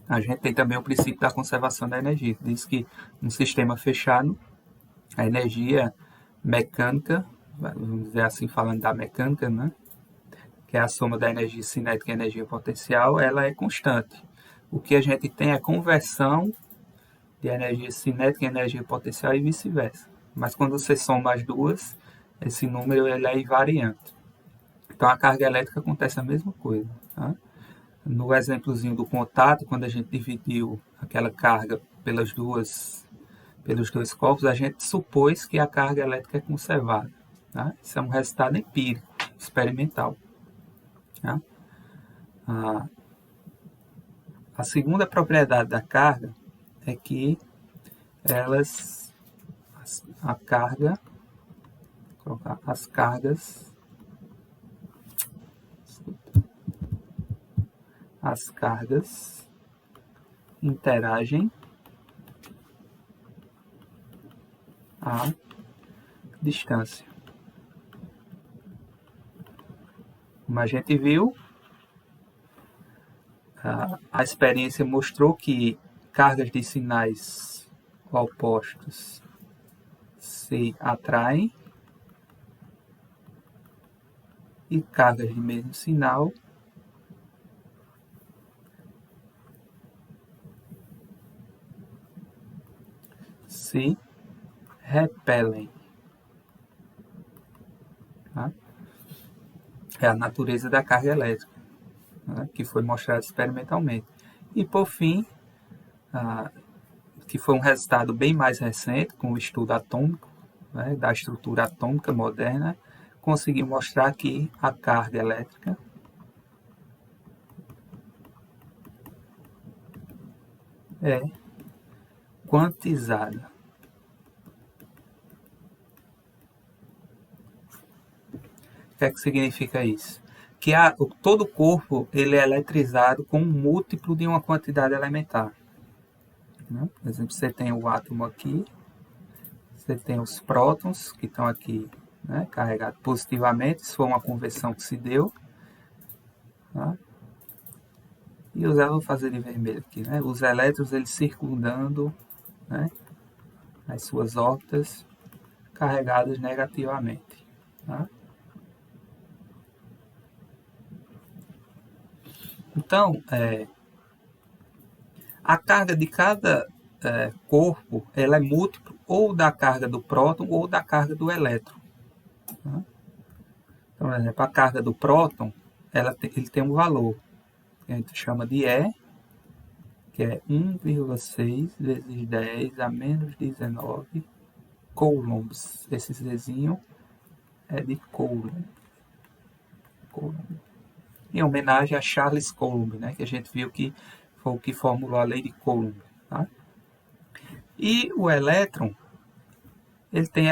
A gente tem também o princípio da conservação da energia. Diz que um sistema fechado, a energia mecânica, vamos dizer assim, falando da mecânica, né? Que é a soma da energia cinética e energia potencial, ela é constante. O que a gente tem é conversão de energia cinética em energia potencial e vice-versa. Mas quando você soma as duas, esse número ele é invariante. Então a carga elétrica acontece a mesma coisa, tá? No exemplozinho do contato, quando a gente dividiu aquela carga pelos dois corpos, a gente supôs que a carga elétrica é conservada, tá? Isso é um resultado empírico, experimental. Tá? A segunda propriedade da carga é que as cargas interagem a distância. Como a gente viu, a experiência mostrou que cargas de sinais opostos se atraem e cargas de mesmo sinal se repelem. Tá? É a natureza da carga elétrica, né, que foi mostrada experimentalmente. E por fim, que foi um resultado bem mais recente, com o estudo atômico, né, da estrutura atômica moderna, conseguiu mostrar que a carga elétrica quantizada. O que é que significa isso? Que todo o corpo ele é eletrizado com um múltiplo de uma quantidade elementar. Né? Por exemplo, você tem o átomo aqui, você tem os prótons que estão aqui, né, carregados positivamente, isso foi uma conversão que se deu. Tá? E os vou fazer de vermelho aqui, né? Os elétrons eles circundando, né, as suas órbitas carregadas negativamente. Tá? Então, a carga de cada corpo ela é múltiplo ou da carga do próton ou da carga do elétron. Tá? Então, por exemplo, a carga do próton ele tem um valor que a gente chama de E, que é 1,6 vezes 10 a menos 19 coulombs. Esse Zzinho é de Coulomb. Em homenagem a Charles Coulomb, né, que a gente viu que foi o que formulou a lei de Coulomb. Tá? E o elétron, ele tem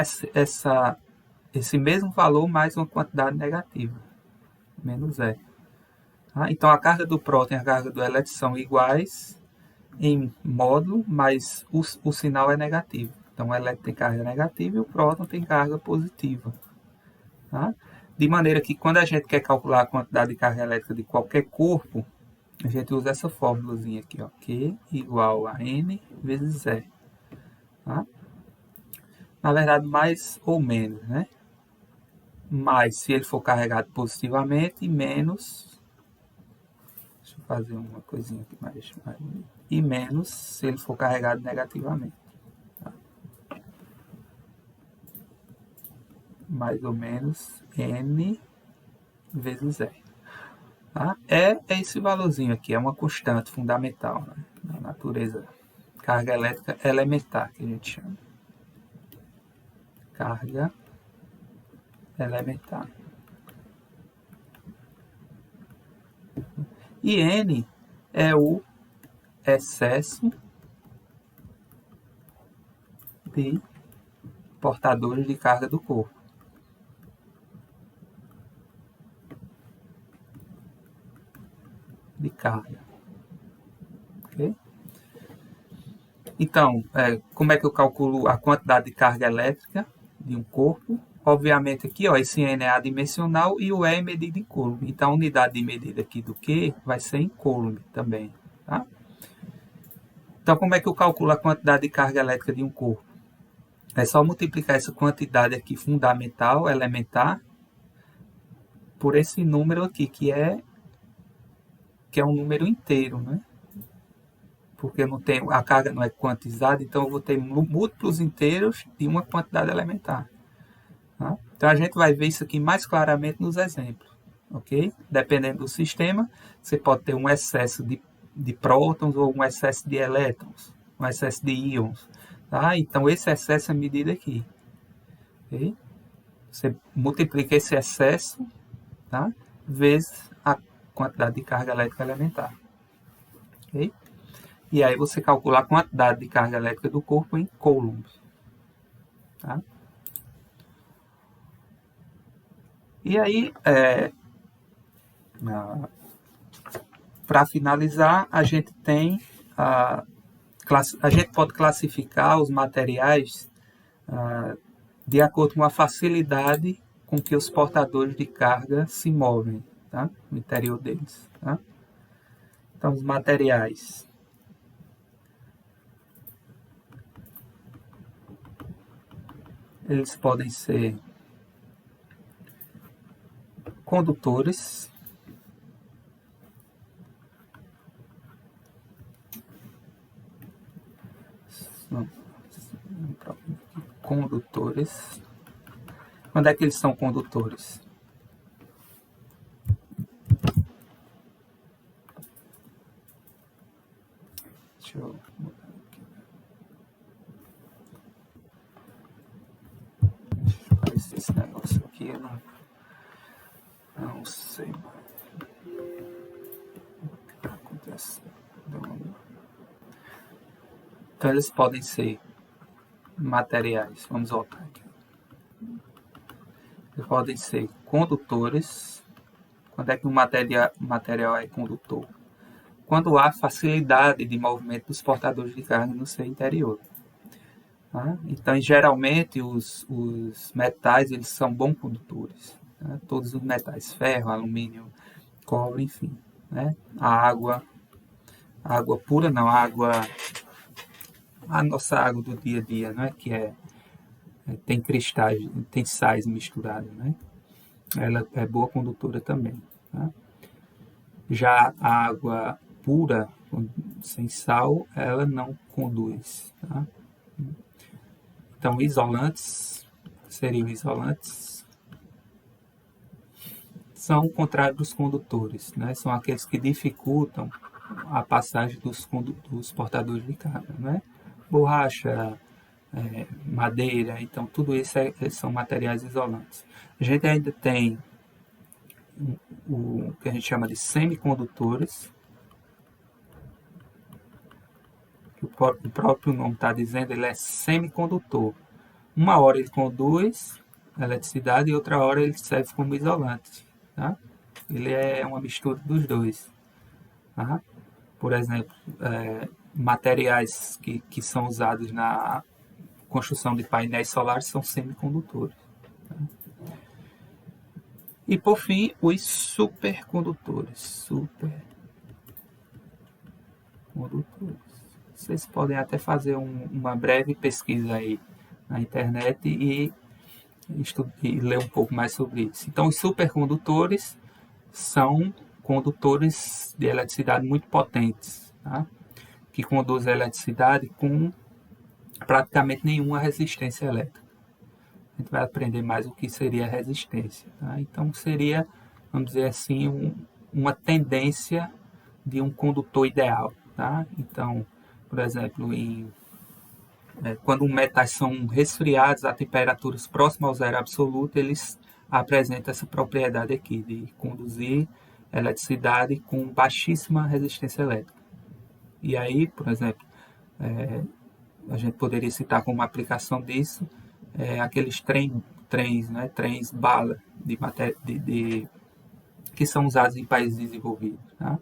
esse mesmo valor mais uma quantidade negativa, menos E. Tá? Então, a carga do próton e a carga do elétron são iguais em módulo, mas o sinal é negativo. Então, o elétron tem carga negativa e o próton tem carga positiva. Tá? De maneira que, quando a gente quer calcular a quantidade de carga elétrica de qualquer corpo, a gente usa essa fórmulazinha aqui, ó, Q igual a N vezes E. Tá? Na verdade, mais ou menos, né? Mais se ele for carregado positivamente e menos... Deixa eu fazer uma coisinha aqui mais bonita. E menos se ele for carregado negativamente. Tá? Mais ou menos N vezes E. Tá? É esse valorzinho aqui, é uma constante fundamental, né, na natureza. Carga elétrica elementar, que a gente chama. Carga elementar. E N é o excesso de portadores de carga do corpo. De carga. Ok? Então, como é que eu calculo a quantidade de carga elétrica de um corpo? Obviamente aqui, ó, esse N é adimensional e o E é medido em Coulomb. Então, a unidade de medida aqui do Q vai ser em Coulomb também. Tá? Então, como é que eu calculo a quantidade de carga elétrica de um corpo? É só multiplicar essa quantidade aqui fundamental, elementar, por esse número aqui, que é um número inteiro, né? Porque eu não tenho, a carga não é quantizada, então eu vou ter múltiplos inteiros de uma quantidade elementar. Tá? Então a gente vai ver isso aqui mais claramente nos exemplos. Ok? Dependendo do sistema, você pode ter um excesso de prótons ou um excesso de elétrons, um excesso de íons. Tá? Então esse excesso é medido aqui. Okay? Você multiplica esse excesso, tá, vezes a quantidade de carga elétrica elementar. Okay? E aí você calcula a quantidade de carga elétrica do corpo em coulombs. Tá? E aí, para finalizar, a gente tem a gente pode classificar os materiais de acordo com a facilidade com que os portadores de carga se movem, tá, no interior deles. Tá? Então, os materiais. Eles podem ser condutores, Quando é que eles são condutores? Deixa eu mudar aqui. Deixa eu aparecer esse negócio aqui, eu não sei mais. O que está acontecendo? Então, eles podem ser materiais. Vamos voltar aqui. Eles podem ser condutores. Quando é que um material é condutor? Quando há facilidade de movimento dos portadores de carga no seu interior. Tá? Então, geralmente, os metais eles são bons condutores. Tá? Todos os metais, ferro, alumínio, cobre, enfim. Né? A água pura não, a nossa água do dia a dia, né? Que tem cristais, tem sais misturados, né? Ela é boa condutora também. Tá? Já a água pura, sem sal, ela não conduz. Tá? Então, isolantes, seriam isolantes, são o contrário dos condutores, né? São aqueles que dificultam a passagem dos portadores de carga, né? Borracha, madeira, então tudo isso são materiais isolantes. A gente ainda tem o que a gente chama de semicondutores, que o próprio nome está dizendo, ele é semicondutor. Uma hora ele conduz eletricidade e outra hora ele serve como isolante. Tá? Ele é uma mistura dos dois. Tá? Por exemplo, materiais que são usados na construção de painéis solares são semicondutores. Tá? E por fim, os supercondutores. Vocês podem até fazer uma breve pesquisa aí na internet e ler um pouco mais sobre isso. Então, os supercondutores são condutores de eletricidade muito potentes, tá? Que conduzem a eletricidade com praticamente nenhuma resistência elétrica. A gente vai aprender mais o que seria resistência. Tá? Então, seria, vamos dizer assim, uma tendência de um condutor ideal. Tá? Então, por exemplo, quando metais são resfriados a temperaturas próximas ao zero absoluto, eles apresentam essa propriedade aqui de conduzir eletricidade com baixíssima resistência elétrica. E aí, por exemplo, a gente poderia citar como aplicação disso aqueles trens, né, trens bala que são usados em países desenvolvidos. Tá?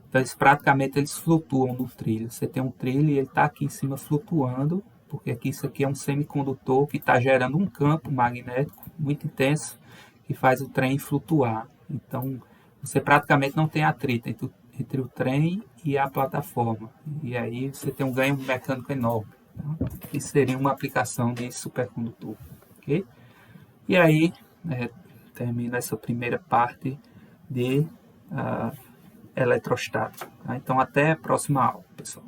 Então, praticamente eles flutuam no trilho. Você tem um trilho e ele está aqui em cima flutuando, porque isso aqui é um semicondutor que está gerando um campo magnético muito intenso que faz o trem flutuar. Então, você praticamente não tem atrito entre o trem e a plataforma. E aí você tem um ganho mecânico enorme. Tá? Isso seria uma aplicação de supercondutor. Okay? E aí, termina essa primeira parte de eletrostática. Tá? Então, até a próxima aula, pessoal.